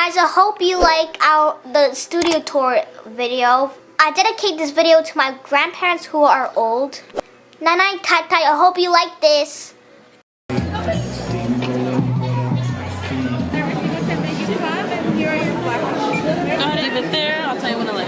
guys, I hope you like the studio tour video. I dedicate this video to my grandparents who are old. Nanai Tai Tai, I hope you like this. I'll leave it there. I'll tell you when I like.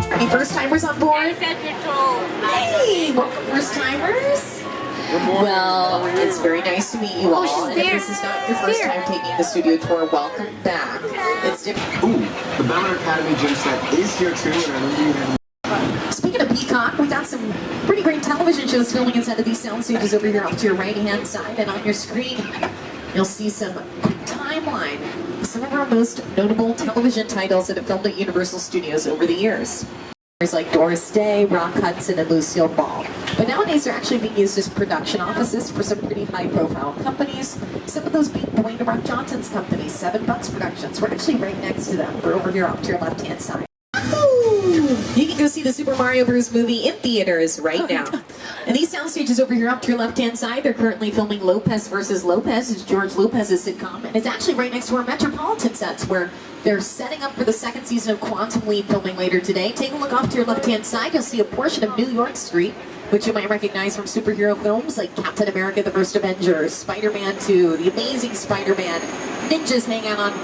Any first-timers on board? Hey, welcome first-timers. Well, it's very nice to meet you all. And if this is not your first time taking the studio tour, welcome back. It's different. Ooh, the Backlot Academy gym set is here too, and I remember you had... Speaking of Peacock, we got some pretty great television shows filming inside of these sound stages over here off to your right-hand side, and on your screen, you'll see some quick timeline of some of our most notable television titles that have filmed at Universal Studios over the years. Like Doris Day, Rock Hudson, and Lucille Ball. But nowadays they're actually being used as production offices for some pretty high-profile companies. Some of those being Dwayne The Rock Johnson's company, 7 Bucks Productions. We're actually right next to them. We're over here off to your left-hand side. You can go see the Super Mario Bros. Movie in theaters right now. And these sound stages over here up to your left-hand side, they're currently filming Lopez vs. Lopez. It's George Lopez's sitcom. And it's actually right next to our Metropolitan sets where they're setting up for the 2nd season of Quantum Leap filming later today. Take a look off to your left-hand side. You'll see a portion of New York Street, which you might recognize from superhero films like Captain America, The First Avenger, Spider-Man 2, The Amazing Spider-Man. Ninjas hang out on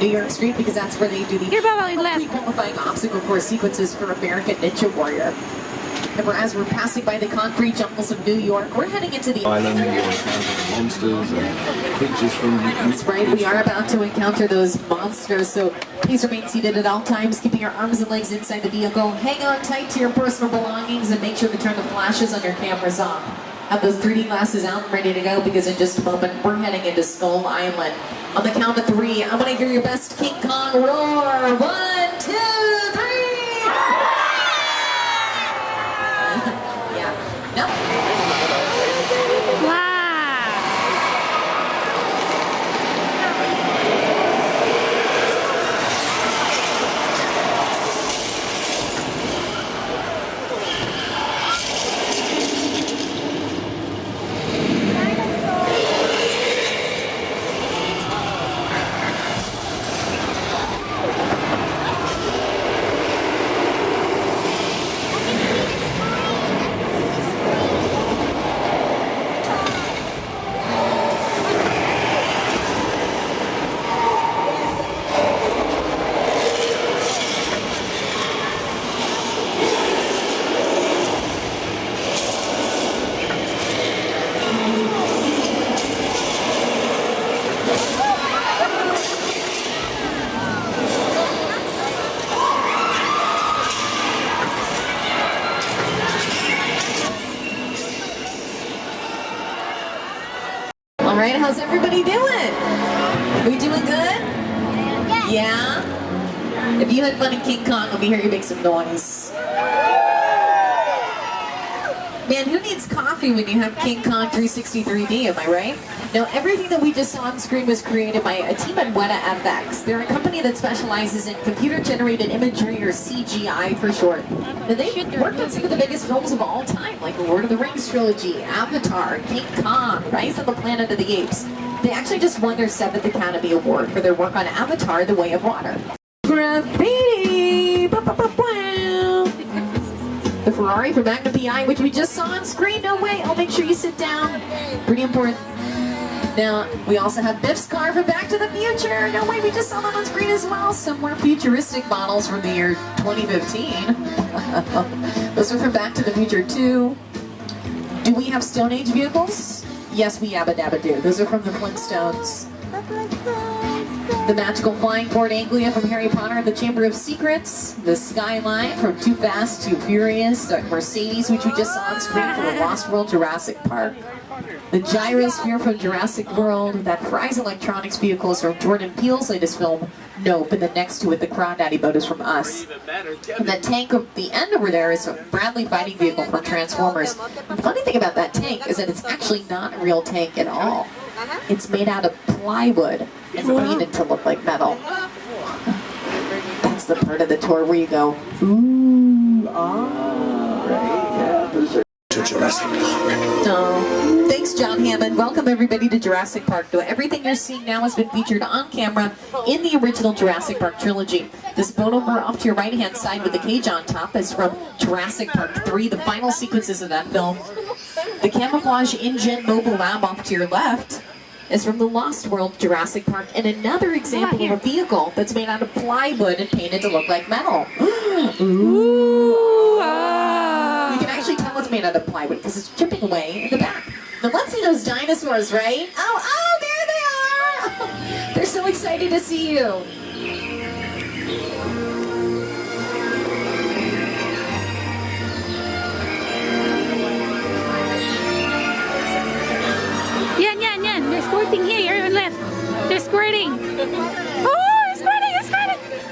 New York Street because that's where they do the pre-qualifying obstacle course sequences for American Ninja Warrior. And as we're passing by the concrete jungles of New York, we're heading into the island where you'll encounter monsters and creatures from... That's right, we are about to encounter those monsters, so please remain seated at all times, keeping your arms and legs inside the vehicle. Hang on tight to your personal belongings and make sure to turn the flashes on your cameras off. Have those 3D glasses out and ready to go because in just a moment we're heading into Skull Island. On the count of 3, I'm going to hear your best King Kong roar. 1, 2, 3! All right, how's everybody doing? We doing good? Yeah? If you had fun in King Kong, let me hear you make some noise. Man, who needs coffee when you have King Kong 360 am I right? Now, everything that we just saw on screen was created by a team at Weta FX. They're a company that specializes in computer-generated imagery, or CGI for short. And they've worked on some of the biggest films of all time, like the Lord of the Rings trilogy, Avatar, King Kong, Rise of the Planet of the Apes. They actually just won their 7th Academy Award for their work on Avatar, The Way of Water. Graffiti! The Ferrari from Magnum PI, which we just saw on screen. No way, I'll make sure you sit down. Pretty important. Now, we also have Biff's car from Back to the Future. No way, we just saw that on screen as well. Some more futuristic models from the year 2015. Those are from Back to the Future 2. Do we have Stone Age vehicles? Yes, we yabba dabba do. Those are from the Flintstones. The magical flying board Anglia from Harry Potter and the Chamber of Secrets, the skyline from Too Fast, Too Furious, the Mercedes, which we just saw on screen from the Lost World Jurassic Park, the gyrosphere from Jurassic World, that Fry's Electronics vehicle is from Jordan Peele's latest film, Nope, and the next to it, the Crawdaddy boat, is from Us. And that tank at the end over there is a Bradley fighting vehicle from Transformers. The funny thing about that tank is that it's actually not a real tank at all. It's made out of plywood and painted to look like metal. That's the part of the tour where you go, ooh, ah, right, yeah, for sure. To Jurassic Park. Oh, thanks, John Hammond. Welcome everybody to Jurassic Park. Everything you're seeing now has been featured on camera in the original Jurassic Park trilogy. This boat over off to your right-hand side with the cage on top is from Jurassic Park 3, the final sequences of that film. The camouflage engine mobile lab off to your left is from the Lost World Jurassic Park, and another example of a vehicle that's made out of plywood and painted to look like metal. Ooh, ah. You can actually tell it's made out of plywood because it's chipping away in the back. Now let's see those dinosaurs, right? Oh, there they are! They're so excited to see you. Yan. They're squirting here. You're on left. They're squirting. Oh, they're squirting.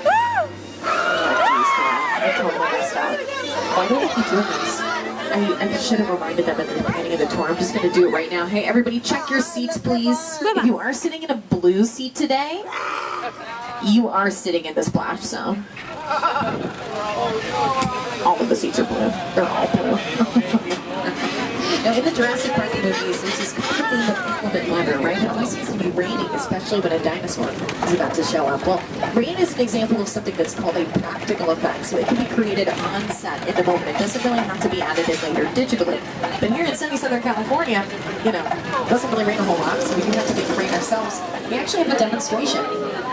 Oh! I totally messed up. Why do I keep doing this? I should have reminded them at the beginning of the tour. I'm just going to do it right now. Hey, everybody, check your seats, please. If you are sitting in a blue seat today, you are sitting in the splash zone. All of the seats are blue. They're all blue. Now, in the Jurassic Park movies, there's this theme of inclement weather, right? It always seems to be raining, especially when a dinosaur is about to show up. Well, rain is an example of something that's called a practical effect, so it can be created on set in the moment. It doesn't really have to be added in later digitally. But here in sunny Southern California, you know, it doesn't really rain a whole lot, so we do have to make the rain ourselves. We actually have a demonstration.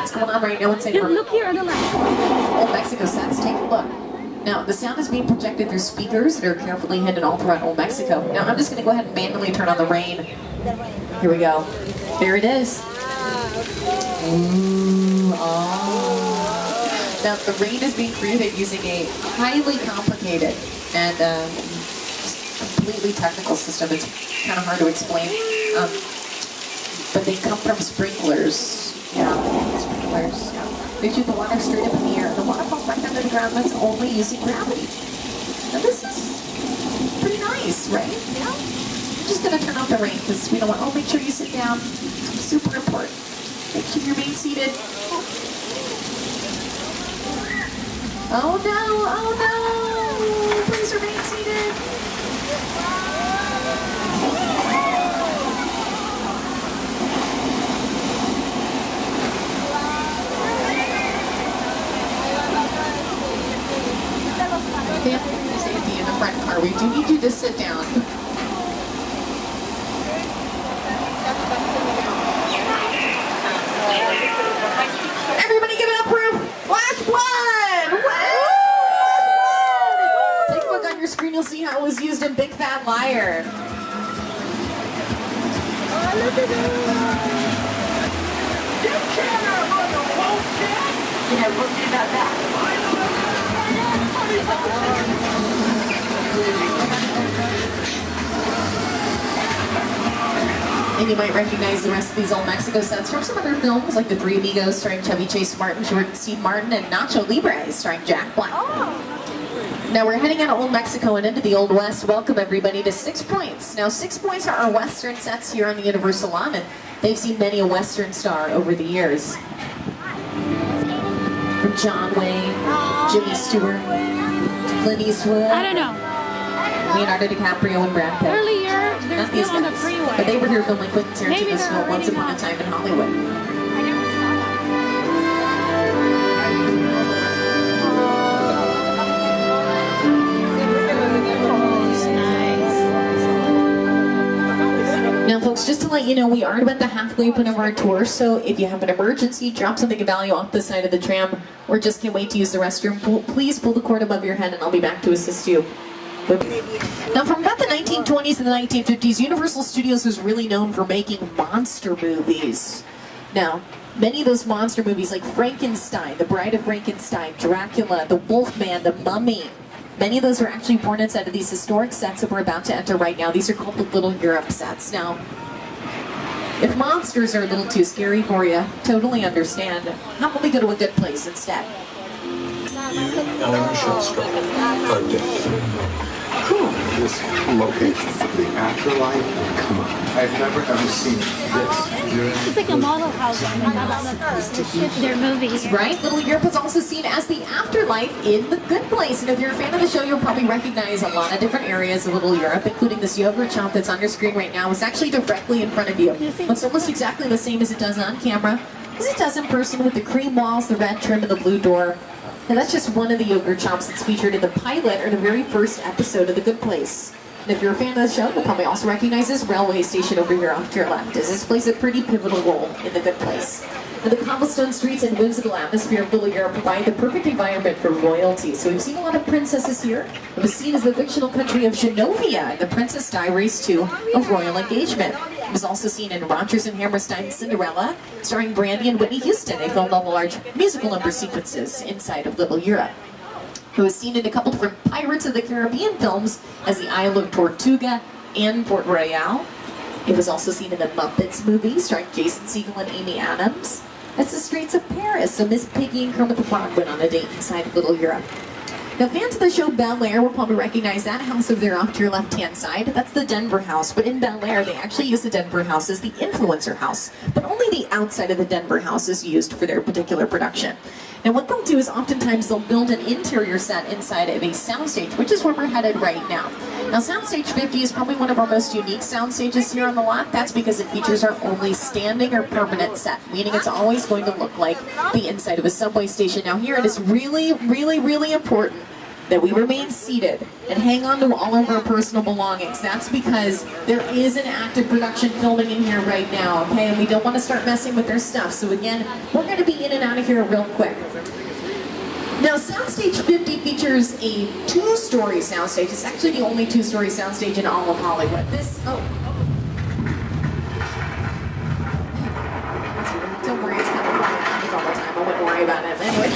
It's going on right now inside our Look here on the left. Old Mexico sets. Take a look. Now, the sound is being projected through speakers that are carefully hidden all throughout Old Mexico. Now, I'm just going to go ahead and manually turn on the rain. Here we go. There it is. Ooh, oh. Now, the rain is being created using a highly complicated and completely technical system. It's kind of hard to explain. But they come from sprinklers. Yeah, sprinklers. Yeah. They shoot the water straight up in the air. The water falls back under the ground. That's only using gravity. Now this is pretty nice, right? Yeah. I'm just going to turn off the rain because we don't want. Oh, make sure you sit down. Super important. Make sure you remain seated. Oh no! Oh no! Please remain seated. Safety in the front car. We do need you to sit down. Everybody give it up for Flash Flood! Take a look on your screen, you'll see how it was used in Big Fat Liar. Yeah, we'll see about that. And you might recognize the rest of these Old Mexico sets from some other films, like The Three Amigos starring Chevy Chase Martin, Steve Martin, and Nacho Libre starring Jack Black. Now we're heading out of Old Mexico and into the Old West. Welcome everybody to 6 Points. Now 6 Points are our Western sets here on the Universal Lot, and they've seen many a Western star over the years. From John Wayne, Jimmy Stewart, Clint Eastwood. I don't know. Leonardo DiCaprio and Brad Pitt. Earlier, they're Not these still on the guys. freeway. But they were here filming Quentin Maybe Tarantino's they're film Once already Upon a not. Time in Hollywood. I never saw that. Now folks, just to let you know, we are about the halfway point of our tour, so if you have an emergency, drop something of value off the side of the tram, or just can't wait to use the restroom, please pull the cord above your head and I'll be back to assist you. Now from about the 1920s and the 1950s, Universal Studios was really known for making monster movies. Now, Many of those monster movies like Frankenstein, The Bride of Frankenstein, Dracula, The Wolfman, The Mummy, many of those were actually born inside of these historic sets that we're about to enter right now. These are called the Little Europe sets. Now, if monsters are a little too scary for you, totally understand. How about we go to a good place instead? Cool. This location for the afterlife. Come on. I've never ever seen this. It's like a model house in their movies. Right? Little Europe is also seen as the afterlife in The Good Place. And if you're a fan of the show, you'll probably recognize a lot of different areas of Little Europe, including this yogurt shop that's on your screen right now. It's actually directly in front of you. Looks almost exactly the same as it does on camera, as it does in person, with the cream walls, the red trim, and the blue door. And that's just one of the yogurt shops that's featured in the pilot or the very first episode of The Good Place. And if you're a fan of the show, you'll probably also recognize this railway station over here off to your left, as this plays a pretty pivotal role in The Good Place. And the cobblestone streets and whimsical atmosphere of Little Europe provide the perfect environment for royalty. So we've seen a lot of princesses here. It was seen as the fictional country of Genovia in The Princess Diaries 2 of Royal Engagement. It was also seen in Rodgers and Hammerstein's Cinderella, starring Brandy and Whitney Houston. They filmed all the large musical number sequences inside of Little Europe. It was seen in a couple different Pirates of the Caribbean films as the Isle of Tortuga and Port Royal. It was also seen in the Muppets movie starring Jason Segel and Amy Adams. That's the streets of Paris, so Miss Piggy and Kermit the Frog went on a date inside Little Europe. Now, fans of the show Bel Air will probably recognize that house over there off to your left-hand side. That's the Denver house, but in Bel Air, they actually use the Denver house as the influencer house, but only the outside of the Denver house is used for their particular production. And what they'll do is oftentimes they'll build an interior set inside of a soundstage, which is where we're headed right now. Now, Soundstage 50 is probably one of our most unique sound stages here on the lot. That's because it features our only standing or permanent set, meaning it's always going to look like the inside of a subway station. Now, here it is really, really, really important that we remain seated and hang on to all of our personal belongings. That's because there is an active production filming in here right now, okay? And we don't want to start messing with their stuff. So again, we're going to be in and out of here real quick. Now, Soundstage 50 features a two-story soundstage. It's actually the only two-story soundstage in all of Hollywood. Don't worry, it's kind of fun. It happens all the time. I wouldn't worry about it. Anyway.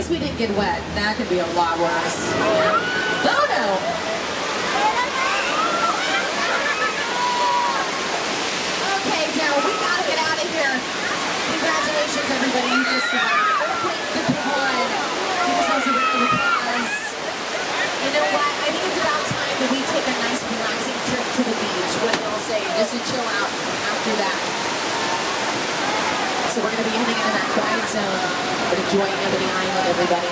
We didn't get wet. That could be a lot worse. Oh no! Okay, now we gotta get out of here. Congratulations, everybody. You just survived. Good one. Give yourselves a round of applause. You know what? I think it's about time that we take a nice relaxing trip to the beach. What do y'all say? Just to chill out after that. So we're going to be heading into that quiet zone. But enjoying Ebony Island, everybody.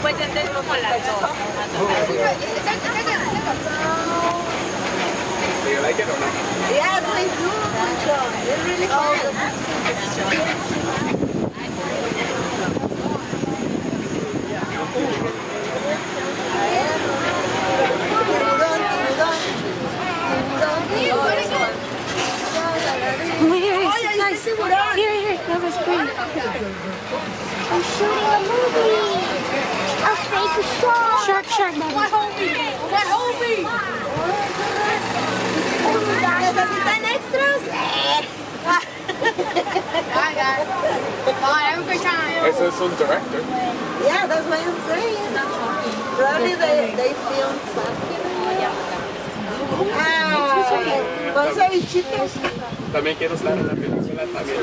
Pues entonces como las dos. Do you like it or not? Yes, I do. It's really Here, that was pretty. I'm shooting a movie. Shark, Bobby. ¿Necesitan extras? This is some director. Yeah, that's what I'm saying. Probably they filmed something. Vamos a ir, chicos. También quiero estar en la película también.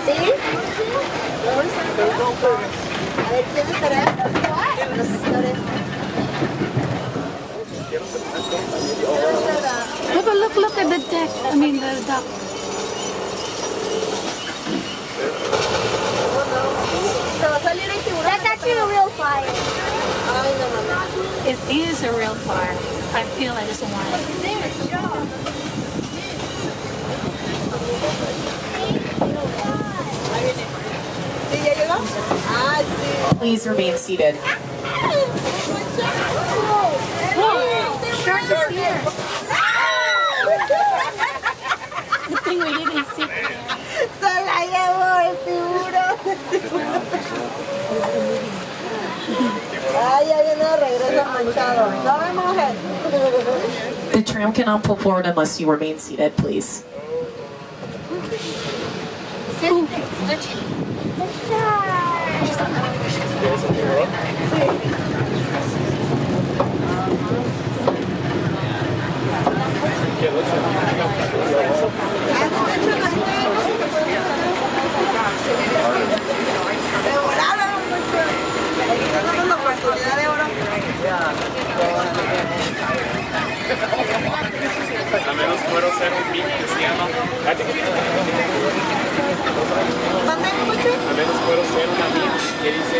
¿Sí? Vamos a ver quién estará. Los actores. Look at the deck. I mean the dock. Se va a salir el tiburón. That's actually a real fire. Ay, no, mamá. It is a real fire. I feel like it's a wine. ¿Sí ya llegó? Ah, sí. Please remain seated. Shark is here. The thing we didn't see. Se la llevó el tiburón. Ay, ya viene de regreso manchado. ¿No ves, mujer? The tram cannot pull forward unless you remain seated, please. Tenemos la oportunidad de oro. A menos puedo ser un mini cristiano. ¿Manden mucho? A menos puedo ser una mini que dice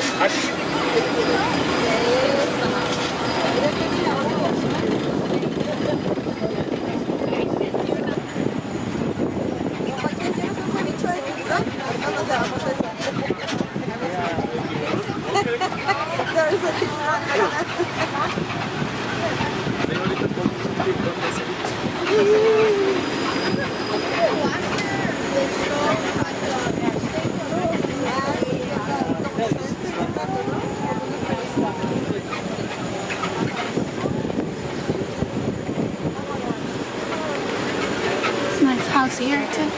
Nice house here too.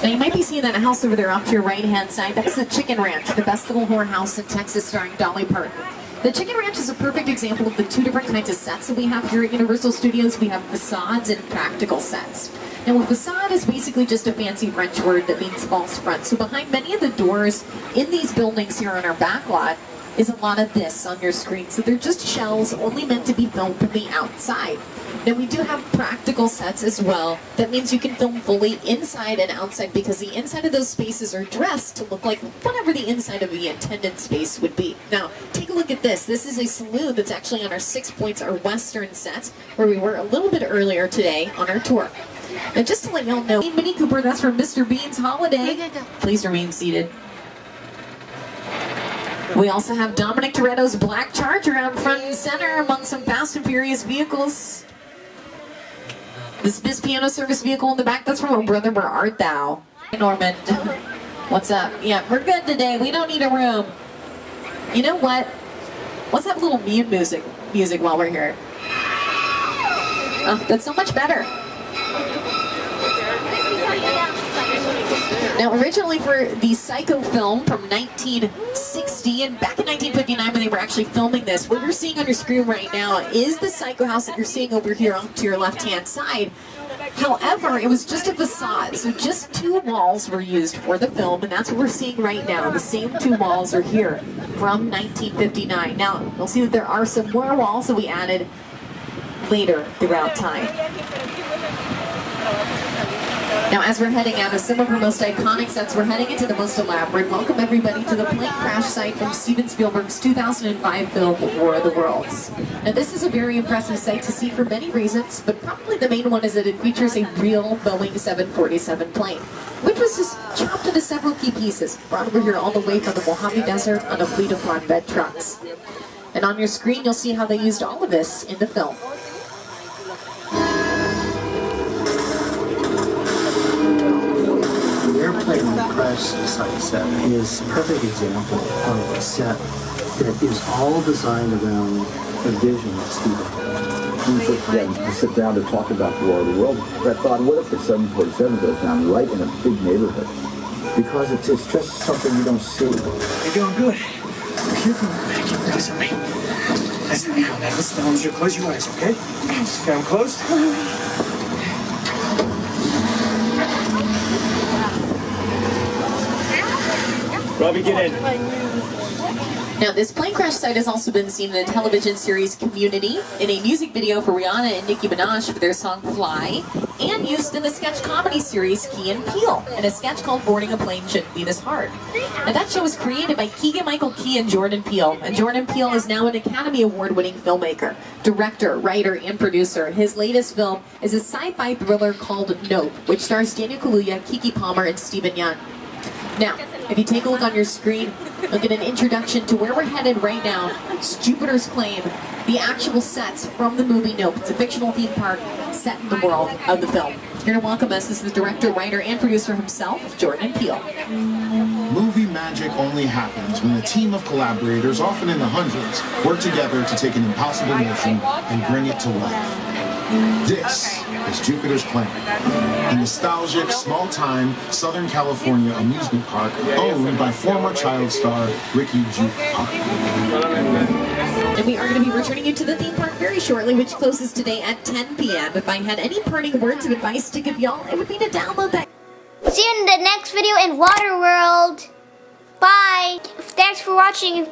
Now you might be seeing that house over there off to your right-hand side. That's the Chicken Ranch, the best little whorehouse in Texas starring Dolly Parton. The Chicken Ranch is a perfect example of the two different kinds of sets that we have here at Universal Studios. We have facades and practical sets. Now a facade is basically just a fancy French word that means false front. So behind many of the doors in these buildings here on our backlot is a lot of this on your screen. So they're just shells only meant to be filmed from the outside. Now we do have practical sets as well. That means you can film fully inside and outside because the inside of those spaces are dressed to look like whatever the inside of the intended space would be. Now, take a look at this. This is a saloon that's actually on our 6 Points, our western set, where we were a little bit earlier today on our tour. Now, just to let y'all know, Mini Cooper, that's from Mr. Bean's Holiday. Please remain seated. We also have Dominic Toretto's Black Charger out front and center among some Fast and Furious vehicles. This piano service vehicle in the back, that's from Oh Brother, Where Art Thou? Hey, Norman. What's up? Yeah, we're good today. We don't need a room. You know what? Let's have a little mute music while we're here. Oh, that's so much better. Now, originally for the Psycho film from 1960, and back in 1959 when they were actually filming this, what you're seeing on your screen right now is the Psycho house that you're seeing over here on to your left-hand side. However, it was just a facade, so just 2 walls were used for the film, and that's what we're seeing right now. The same 2 walls are here from 1959. Now, you'll see that there are some more walls that we added later throughout time. Now, as we're heading out of some of our most iconic sets, we're heading into the most elaborate. Welcome everybody to the plane crash site from Steven Spielberg's 2005 film, War of the Worlds. Now, this is a very impressive sight to see for many reasons, but probably the main one is that it features a real Boeing 747 plane, which was just chopped into several key pieces, brought over here all the way from the Mojave Desert on a fleet of flatbed trucks. And on your screen, you'll see how they used all of this in the film. The airplane crash site set is a perfect example of a set that is all designed around a vision that Steven had. We put them to sit down to talk about the War of the World. I thought, what if the 747 goes down right in a big neighborhood? Because it's just something you don't see. You're doing good. You're going back. Keep nice on me. Listen, now, listen, I want you to close your eyes, okay? Okay, I'm closed. Robbie, get in. Now, this plane crash site has also been seen in the television series Community, in a music video for Rihanna and Nicki Minaj for their song Fly, and used in the sketch comedy series Key and Peele, in a sketch called Boarding a Plane Shouldn't Be This Hard. Now, that show was created by Keegan-Michael Key and Jordan Peele, and Jordan Peele is now an Academy Award-winning filmmaker, director, writer, and producer. His latest film is a sci-fi thriller called Nope, which stars Daniel Kaluuya, Kiki Palmer, and Stephen Yeun. Now, if you take a look on your screen, look at an introduction to where we're headed right now. It's Jupiter's Claim, the actual sets from the movie Nope. It's a fictional theme park set in the world of the film. Here to welcome us is the director, writer, and producer himself, Jordan Peele. Movie magic only happens when a team of collaborators, often in the hundreds, work together to take an impossible mission and bring it to life. This is Jupiter's Claim, a nostalgic, small-time Southern California amusement park owned by former child star Ricky Juke Park. And we are going to be returning you to the theme park very shortly, which closes today at 10 p.m. If I had any parting words of advice to give y'all, it would be to download that. See you in the next video in Waterworld. Bye. Thanks for watching.